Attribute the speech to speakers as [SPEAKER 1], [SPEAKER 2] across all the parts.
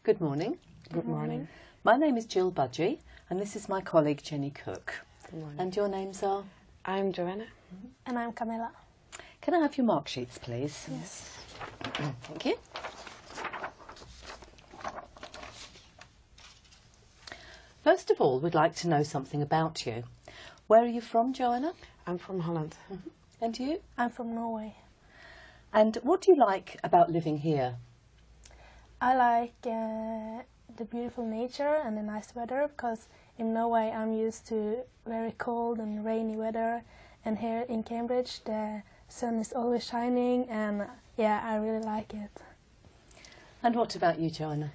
[SPEAKER 1] Good morning.
[SPEAKER 2] Good morning.
[SPEAKER 1] My name is Jill Budgie and this is my colleague Jenny Cook.
[SPEAKER 2] Good morning.
[SPEAKER 1] And your names are?
[SPEAKER 2] I'm Johana.
[SPEAKER 3] And I'm Camilla.
[SPEAKER 1] Can I have your mark sheets, please?
[SPEAKER 3] Yes.
[SPEAKER 1] Thank you. First of all, we'd like to know something about you. Where are you from, Johana?
[SPEAKER 2] I'm from Holland.
[SPEAKER 1] And you?
[SPEAKER 3] I'm from Norway.
[SPEAKER 1] And what do you like about living here?
[SPEAKER 3] I like the beautiful nature and the nice weather, because in Norway I'm used to very cold and rainy weather, and here in Cambridge the sun is always shining, and yeah, I really like it.
[SPEAKER 1] And what about you, Johana?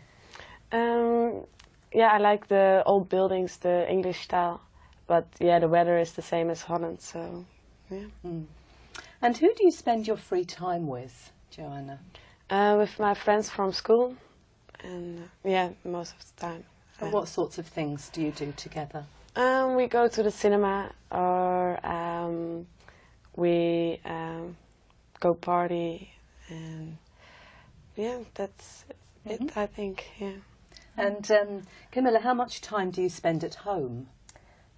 [SPEAKER 2] Yeah, I like the old buildings, the English style, but yeah, the weather is the same as Holland, so yeah.
[SPEAKER 1] And who do you spend your free time with, Johana?
[SPEAKER 2] With my friends from school, and yeah, most of the time.
[SPEAKER 1] And what sorts of things do you do together?
[SPEAKER 2] We go to the cinema, or we go party, and yeah, that's it, I think, yeah.
[SPEAKER 1] And Camilla, how much time do you spend at home?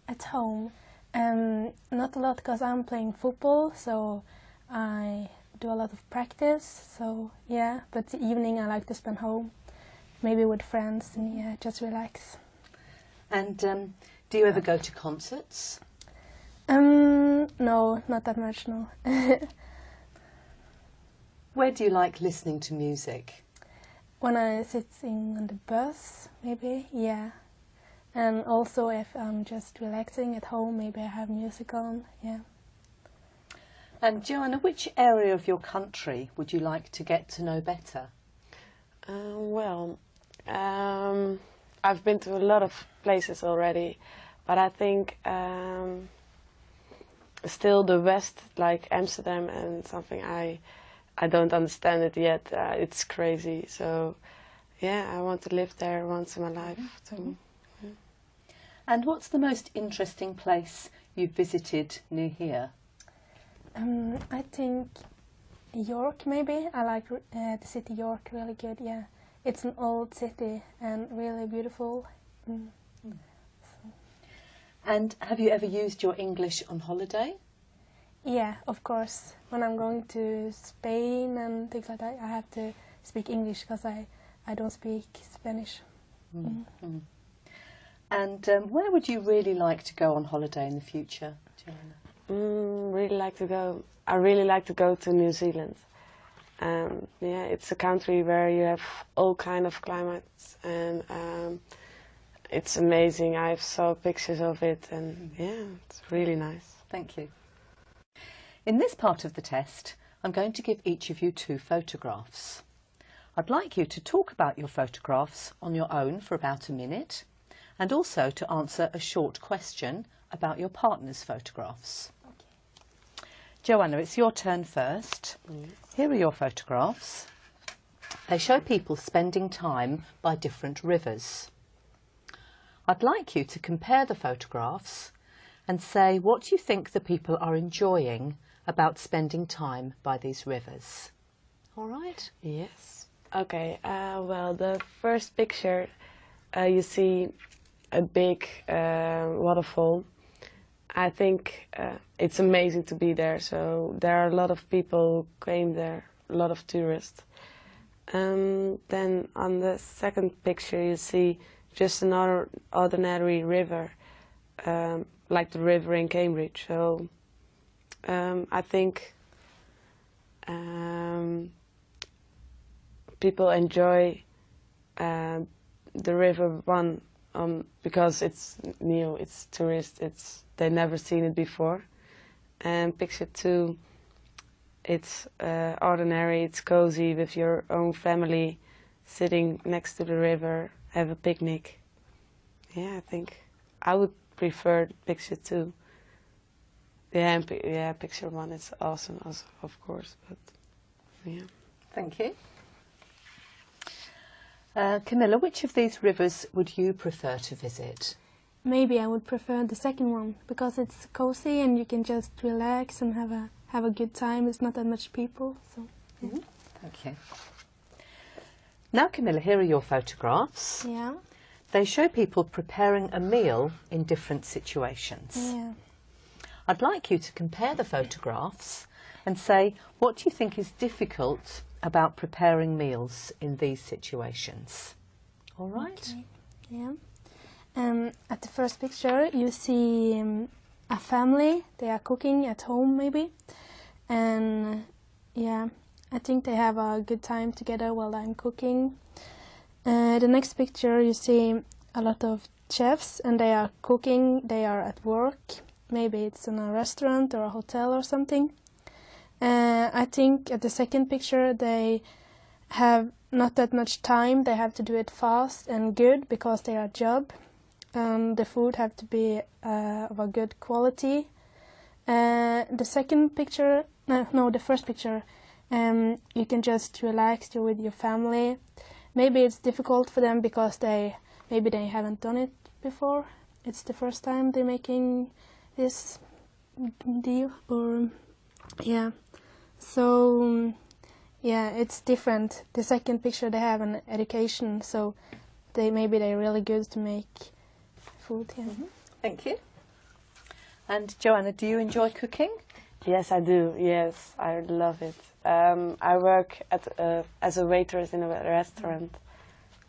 [SPEAKER 3] At home, not a lot, because I'm playing football, so I do a lot of practice, so yeah, but the evening I like to spend home, maybe with friends, and yeah, just relax.
[SPEAKER 1] And do you ever go to concerts?
[SPEAKER 3] No, not that much, no.
[SPEAKER 1] Where do you like listening to music?
[SPEAKER 3] When I'm sitting on the bus, maybe, yeah. And also if I'm just relaxing at home, maybe I have music on, yeah.
[SPEAKER 1] And Johana, which area of your country would you like to get to know better?
[SPEAKER 2] I've been to a lot of places already, but I think still the West, like Amsterdam and something, I don't understand it yet. It's crazy, so yeah, I want to live there once in my life. So, yeah.
[SPEAKER 1] And what's the most interesting place you've visited near here?
[SPEAKER 3] I think York, maybe. I like the city York really good, yeah. It's an old city and really beautiful.
[SPEAKER 1] And have you ever used your English on holiday?
[SPEAKER 3] Yeah, of course. When I'm going to Spain and things like that, I have to speak English, because I don't speak Spanish.
[SPEAKER 1] And where would you really like to go on holiday in the future, Johana?
[SPEAKER 2] I really like to go to New Zealand. Yeah, it's a country where you have all kind of climates, and it's amazing. I saw pictures of it, and yeah, it's really nice.
[SPEAKER 1] Thank you. In this part of the test, I'm going to give each of you 2 photographs. I'd like you to talk about your photographs on your own for about a minute, and also to answer a short question about your partner's photographs. Okay. Johana, it's your turn first. Here are your photographs. They show people spending time by different rivers. I'd like you to compare the photographs and say what you think the people are enjoying about spending time by these rivers. All right?
[SPEAKER 2] Yes. Okay, well, the first picture, you see a big waterfall. I think it's amazing to be there, so there are a lot of people who came there, a lot of tourists. Then on the second picture you see just another ordinary river, like the river in Cambridge. So I think people enjoy the river one because it's new, it's tourist, they've never seen it before. And picture 2, it's ordinary, it's cozy with your own family, sitting next to the river, have a picnic. Yeah, I think I would prefer picture 2. Yeah, yeah, picture 1 is awesome, also, of course, but yeah.
[SPEAKER 1] Thank you. Camilla, which of these rivers would you prefer to visit?
[SPEAKER 3] Maybe I would prefer the second one, because it's cozy and you can just relax and have a good time. There's not that much people, so yeah.
[SPEAKER 1] Thank you. Now, Camilla, here are your photographs.
[SPEAKER 3] Yeah.
[SPEAKER 1] They show people preparing a meal in different situations.
[SPEAKER 3] Yeah.
[SPEAKER 1] I'd like you to compare the photographs and say, what do you think is difficult about preparing meals in these situations? All right?
[SPEAKER 3] Okay. Yeah. At the first picture, you see a family. They are cooking at home, maybe. And yeah, I think they have a good time together while I'm cooking. The next picture, you see a lot of chefs, and they are cooking. They are at work. Maybe it's in a restaurant or a hotel or something. I think at the second picture, they have not that much time. They have to do it fast and good because they are a job. The food have to be of a good quality. The second picture, the first picture, you can just relax with your family. Maybe it's difficult for them because maybe they haven't done it before. It's the first time they're making this deal, or yeah. So yeah, it's different. The second picture, they have an education, so maybe they're really good to make food. Yeah.
[SPEAKER 1] Mm-hmm. Thank you. And Johana, do you enjoy cooking?
[SPEAKER 2] Yes, I do. Yes, I love it. I work as a waitress in a restaurant,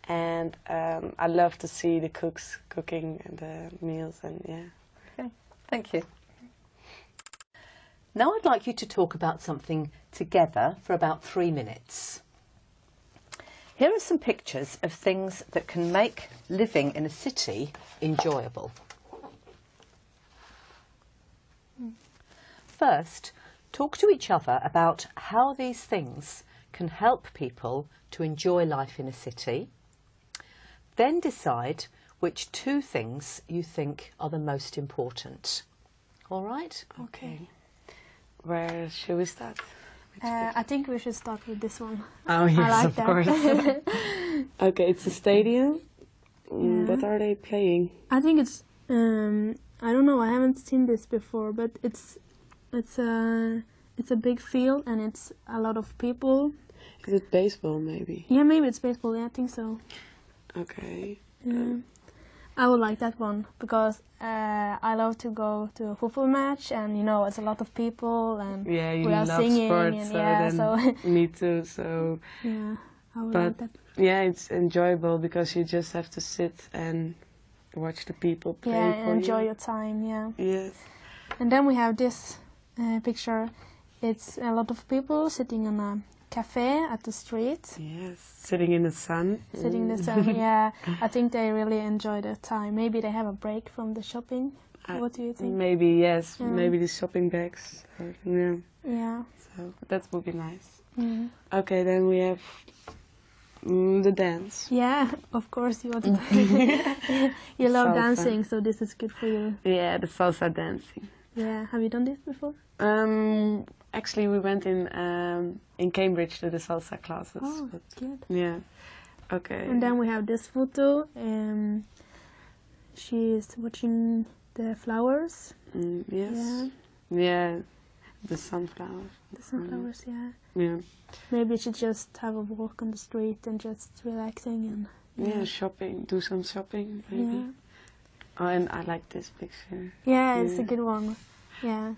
[SPEAKER 2] and I love to see the cooks cooking the meals, and yeah.
[SPEAKER 1] Okay, thank you. Now I'd like you to talk about something together for about 3 minutes. Here are some pictures of things that can make living in a city enjoyable. First, talk to each other about how these things can help people to enjoy life in a city. Then decide which 2 things you think are the most important. All right?
[SPEAKER 2] Okay. Where should we start?
[SPEAKER 3] I think we should start with this one.
[SPEAKER 2] Oh yes,
[SPEAKER 3] I like
[SPEAKER 2] of
[SPEAKER 3] that.
[SPEAKER 2] course. Okay, it's a stadium.
[SPEAKER 3] Yeah.
[SPEAKER 2] What are they playing?
[SPEAKER 3] I think it's I don't know. I haven't seen this before, but it's a big field and it's a lot of people.
[SPEAKER 2] Is it baseball, maybe?
[SPEAKER 3] Yeah, maybe it's baseball. Yeah, I think so.
[SPEAKER 2] Okay.
[SPEAKER 3] Yeah. I would like that one because I love to go to a football match, and it's a lot of people, and
[SPEAKER 2] Yeah, you
[SPEAKER 3] we are
[SPEAKER 2] love
[SPEAKER 3] singing,
[SPEAKER 2] sports,
[SPEAKER 3] and
[SPEAKER 2] so
[SPEAKER 3] yeah,
[SPEAKER 2] then
[SPEAKER 3] so
[SPEAKER 2] me too. So
[SPEAKER 3] yeah, I would
[SPEAKER 2] But-
[SPEAKER 3] like that.
[SPEAKER 2] yeah, it's enjoyable because you just have to sit and watch the people play.
[SPEAKER 3] Yeah,
[SPEAKER 2] for
[SPEAKER 3] and enjoy
[SPEAKER 2] you.
[SPEAKER 3] your time. Yeah,
[SPEAKER 2] Yes.
[SPEAKER 3] and then we have this picture. It's a lot of people sitting in a cafe at the street.
[SPEAKER 2] Yes, sitting in the sun.
[SPEAKER 3] Sitting in the sun, yeah. I think they really enjoy their time. Maybe they have a break from the shopping. What do you think?
[SPEAKER 2] Maybe, yes.
[SPEAKER 3] Yeah.
[SPEAKER 2] Maybe the shopping bags. Yeah.
[SPEAKER 3] Yeah.
[SPEAKER 2] So that would be nice.
[SPEAKER 3] Mm.
[SPEAKER 2] Okay, then we have the dance.
[SPEAKER 3] Yeah, of course you want to. You love
[SPEAKER 2] Salsa.
[SPEAKER 3] dancing, so this is good for you.
[SPEAKER 2] Yeah, the salsa dancing.
[SPEAKER 3] Yeah, have you done this before?
[SPEAKER 2] Actually, we went in Cambridge to the salsa classes.
[SPEAKER 3] Oh,
[SPEAKER 2] But
[SPEAKER 3] good.
[SPEAKER 2] yeah. Okay.
[SPEAKER 3] And then we have this photo. She's watching the flowers.
[SPEAKER 2] Yes.
[SPEAKER 3] Yeah,
[SPEAKER 2] Yeah. The sunflower.
[SPEAKER 3] the sunflowers. Yeah.
[SPEAKER 2] Yeah.
[SPEAKER 3] Maybe she just have a walk on the street and just relaxing and.
[SPEAKER 2] Yeah, shopping. Do some shopping, maybe.
[SPEAKER 3] Yeah.
[SPEAKER 2] Oh, and I like this picture.
[SPEAKER 3] Yeah, it's a
[SPEAKER 2] Yeah.
[SPEAKER 3] good one. Yeah,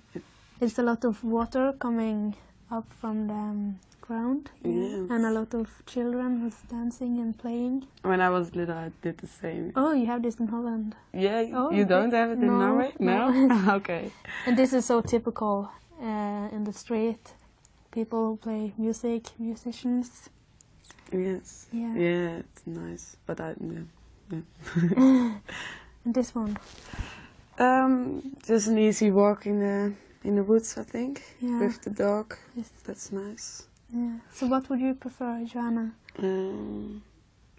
[SPEAKER 3] it's a lot of water coming up from the ground.
[SPEAKER 2] Yes.
[SPEAKER 3] And a lot of children who's dancing and playing.
[SPEAKER 2] When I was little, I did the same.
[SPEAKER 3] Oh, you have this in Holland.
[SPEAKER 2] Yeah,
[SPEAKER 3] Oh,
[SPEAKER 2] you
[SPEAKER 3] okay.
[SPEAKER 2] don't have it in
[SPEAKER 3] No,
[SPEAKER 2] Norway?
[SPEAKER 3] no.
[SPEAKER 2] No? Okay.
[SPEAKER 3] And this is so typical in the street. People who play music, musicians.
[SPEAKER 2] Yes.
[SPEAKER 3] Yeah.
[SPEAKER 2] Yeah, it's nice. But yeah.
[SPEAKER 3] And this one.
[SPEAKER 2] Just an easy walk in the woods, I think,
[SPEAKER 3] Yeah.
[SPEAKER 2] with the dog.
[SPEAKER 3] Yes.
[SPEAKER 2] That's nice.
[SPEAKER 3] Yeah. So what would you prefer, Johana?
[SPEAKER 2] Um,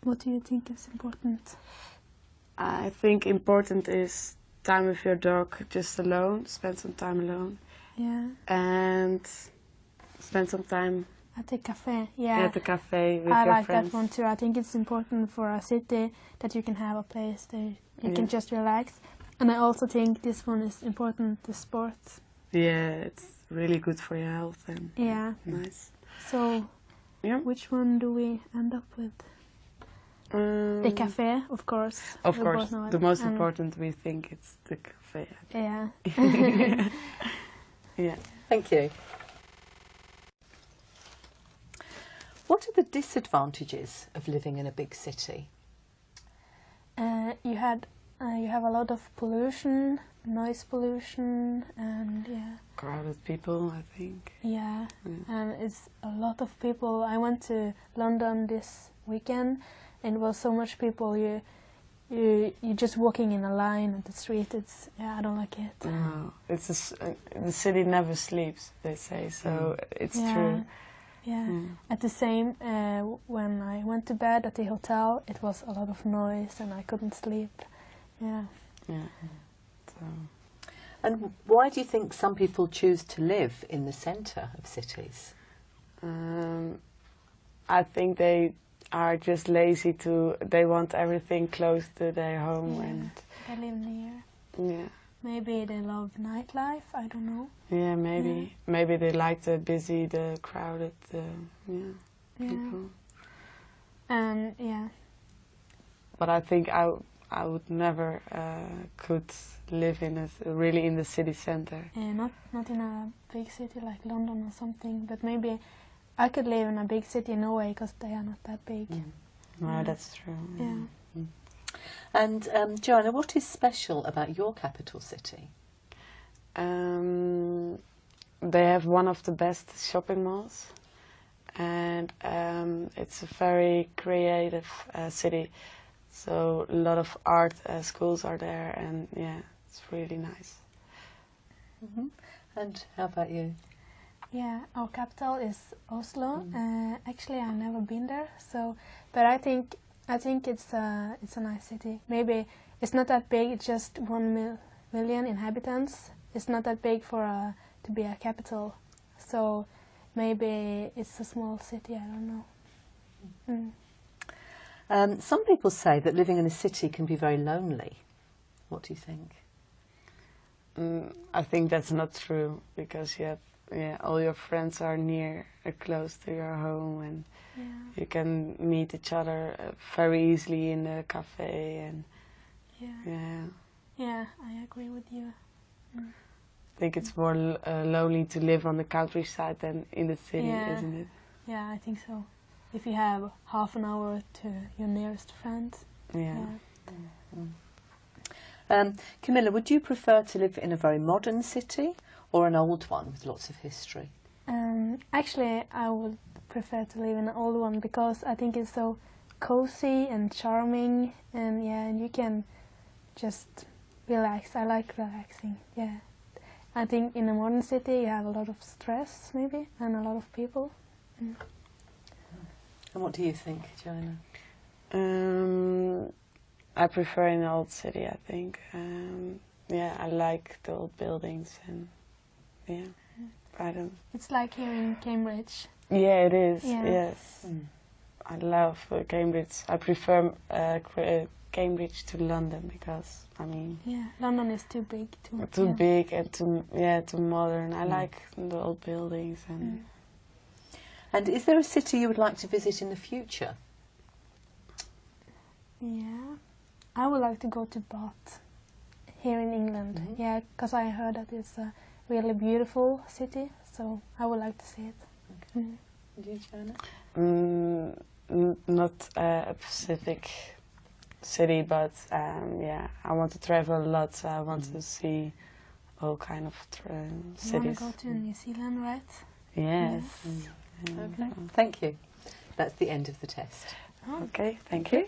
[SPEAKER 3] What do you think is important?
[SPEAKER 2] I think important is time with your dog, just alone. Spend some time alone,
[SPEAKER 3] Yeah.
[SPEAKER 2] and spend some time
[SPEAKER 3] At the cafe. Yeah.
[SPEAKER 2] at the cafe with
[SPEAKER 3] I
[SPEAKER 2] your
[SPEAKER 3] like
[SPEAKER 2] friends.
[SPEAKER 3] that one too. I think it's important for a city that you can have a place that you can just relax. And I also think this one is important, the sports.
[SPEAKER 2] Yeah, it's really good for your health and
[SPEAKER 3] Yeah.
[SPEAKER 2] nice.
[SPEAKER 3] So,
[SPEAKER 2] Yeah.
[SPEAKER 3] which one do we end up with? The cafe, of course.
[SPEAKER 2] Of
[SPEAKER 3] We
[SPEAKER 2] course,
[SPEAKER 3] both know it.
[SPEAKER 2] the most
[SPEAKER 3] And-
[SPEAKER 2] important we think it's the cafe.
[SPEAKER 3] Yeah.
[SPEAKER 2] Yeah.
[SPEAKER 1] Thank you. What are the disadvantages of living in a big city?
[SPEAKER 3] You have a lot of pollution, noise pollution, and
[SPEAKER 2] Crowded people, I think.
[SPEAKER 3] yeah, and it's a lot of people. I went to London this weekend, and it was so much people. You're just walking in a line at the street. It's I don't like it.
[SPEAKER 2] No, the city never sleeps, they say, so it's true.
[SPEAKER 3] Yeah. At the same, when I went to bed at the hotel, it was a lot of noise and I couldn't sleep. Yeah.
[SPEAKER 2] Yeah. So.
[SPEAKER 1] And why do you think some people choose to live in the centre of cities?
[SPEAKER 2] I think they are just lazy they want everything close to their home and
[SPEAKER 3] They live near.
[SPEAKER 2] yeah.
[SPEAKER 3] Maybe they love nightlife, I don't know.
[SPEAKER 2] Yeah, maybe. Maybe they like the busy, the crowded, people.
[SPEAKER 3] And yeah.
[SPEAKER 2] But I think I would never could live really in the city center.
[SPEAKER 3] Not in a big city like London or something, but maybe I could live in a big city in Norway because they are not that big.
[SPEAKER 2] No, that's true.
[SPEAKER 3] Yeah.
[SPEAKER 1] And Johana, what is special about your capital city?
[SPEAKER 2] They have one of the best shopping malls, and it's a very creative city. So a lot of art schools are there, and yeah, it's really nice.
[SPEAKER 1] And how about you?
[SPEAKER 3] Yeah, our capital is Oslo. Actually, I've never been there, but I think it's a nice city. Maybe it's not that big. It's just 1 million inhabitants. It's not that big for to be a capital. So maybe it's a small city. I don't know.
[SPEAKER 1] Some people say that living in a city can be very lonely. What do you think?
[SPEAKER 2] I think that's not true because all your friends are close to your home, and you can meet each other very easily in the cafe. And
[SPEAKER 3] yeah, I agree with you.
[SPEAKER 2] I think it's more lonely to live on the countryside than in the city, isn't it?
[SPEAKER 3] Yeah, I think so. If you have half an hour to your nearest friend.
[SPEAKER 2] Yeah.
[SPEAKER 1] Camilla, would you prefer to live in a very modern city or an old one with lots of history?
[SPEAKER 3] Actually, I would prefer to live in an old one because I think it's so cozy and charming, and you can just relax. I like relaxing. Yeah, I think in a modern city you have a lot of stress maybe and a lot of people.
[SPEAKER 1] And what do you think, Johana?
[SPEAKER 2] I prefer an old city, I think. I like the old buildings and I don't.
[SPEAKER 3] It's like here in Cambridge.
[SPEAKER 2] Yeah, it is.
[SPEAKER 3] Yeah.
[SPEAKER 2] Yes, I love Cambridge. I prefer Cambridge to London because
[SPEAKER 3] London is too big.
[SPEAKER 2] Too big and too modern. I like the old buildings and.
[SPEAKER 1] And is there a city you would like to visit in the future?
[SPEAKER 3] Yeah, I would like to go to Bath here in England. Yeah, because I heard that it's a really beautiful city, so I would like to see it.
[SPEAKER 1] Okay. And you, Johana?
[SPEAKER 2] Not a specific city, but I want to travel a lot. So I want to see all kind of cities.
[SPEAKER 3] You want to go to New Zealand, right?
[SPEAKER 2] Yes.
[SPEAKER 1] Okay, thank you. That's the end of the test.
[SPEAKER 2] Okay, thank you.